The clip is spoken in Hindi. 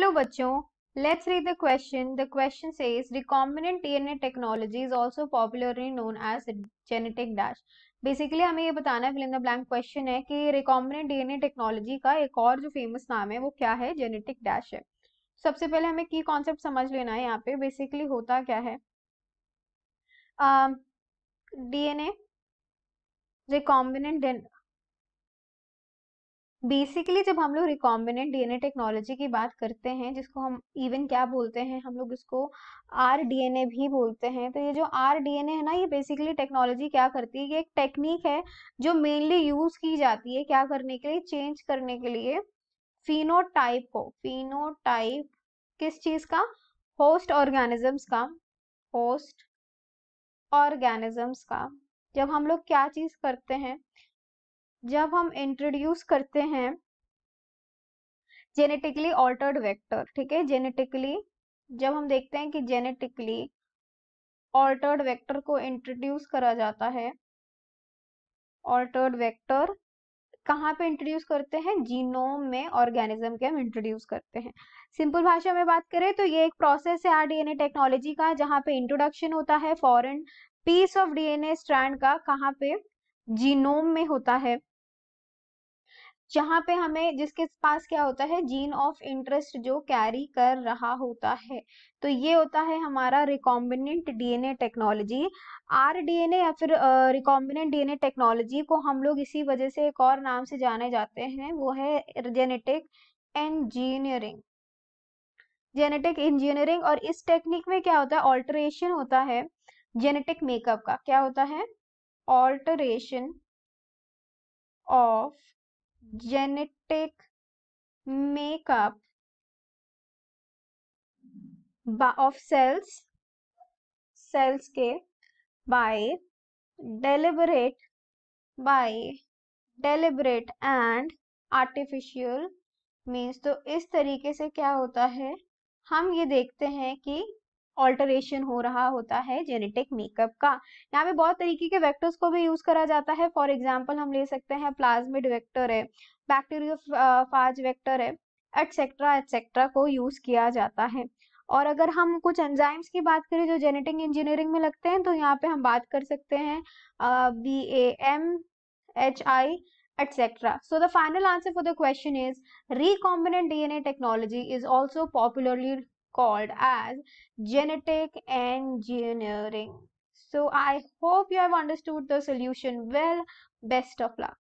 Hello बच्चों, let's read the question. The question says recombinant DNA technology is also popularly known as genetic dash. Basically हमें ये बताना है, fill in the blank question है कि recombinant DNA टेक्नोलॉजी का एक और जो फेमस नाम है वो क्या है, जेनेटिक डैश है। सबसे पहले हमें की कॉन्सेप्ट समझ लेना है। यहाँ पे बेसिकली होता क्या है, डीएनए रिकॉम्बिनेंट बेसिकली जब हम लोग रिकॉम्बिनेंट डीएनए टेक्नोलॉजी की बात करते हैं, जिसको हम इवन क्या बोलते हैं, हम लोग इसको आरडीएनए भी बोलते हैं। तो ये जो आरडीएनए है ना, ये बेसिकली टेक्नोलॉजी क्या करती है, ये एक टेक्निक है जो मेनली यूज की जाती है क्या करने के लिए, चेंज करने के लिए फिनोटाइप को। फिनोटाइप किस चीज का, होस्ट ऑर्गेनिजम्स का, होस्ट ऑर्गेनिजम्स का। जब हम लोग क्या चीज करते हैं, जब हम इंट्रोड्यूस करते हैं जेनेटिकली ऑल्टर्ड वेक्टर, ठीक है, जेनेटिकली जब हम देखते हैं कि जेनेटिकली ऑल्टर्ड वेक्टर को इंट्रोड्यूस करा जाता है, ऑल्टर्ड वेक्टर कहाँ पे इंट्रोड्यूस करते हैं, जीनोम में ऑर्गेनिज्म के हम इंट्रोड्यूस करते हैं। सिंपल भाषा में बात करें तो ये एक प्रोसेस है आरडीएनए टेक्नोलॉजी का, जहाँ पे इंट्रोडक्शन होता है foreign piece of DNA strand का, कहाँ पे, जीनोम में होता है, जहां पे हमें, जिसके पास क्या होता है, जीन ऑफ इंटरेस्ट जो कैरी कर रहा होता है। तो ये होता है हमारा रिकॉम्बिनेंट डीएनए टेक्नोलॉजी। आरडीएनए या फिर रिकॉम्बिनेंट डीएनए टेक्नोलॉजी को हम लोग इसी वजह से एक और नाम से जाने जाते हैं, वो है जेनेटिक इंजीनियरिंग। Genetic engineering. और इस टेक्निक में क्या होता है, ऑल्टरेशन होता है जेनेटिक मेकअप का। क्या होता है, alteration of genetic makeup of cells के by deliberate and artificial means। तो इस तरीके से क्या होता है, हम ये देखते हैं कि ऑल्टरेशन हो रहा होता है जेनेटिक मेकअप का। यहाँ पे बहुत तरीके के वेक्टर्स को भी यूज करा जाता है। फॉर एग्जांपल हम ले सकते हैं प्लाज्मिड वेक्टर है, बैक्टीरियोफाज वेक्टर है, एटसेट्रा एटसेट्रा को यूज किया जाता है। और अगर हम कुछ एंजाइम्स की बात करें जो जेनेटिक इंजीनियरिंग में लगते हैं, तो यहाँ पे हम बात कर सकते हैं BAMHI etc. So the final answer for the question is recombinant DNA technology is also popularly called as genetic engineering. So I hope you have understood the solution well. Best of luck.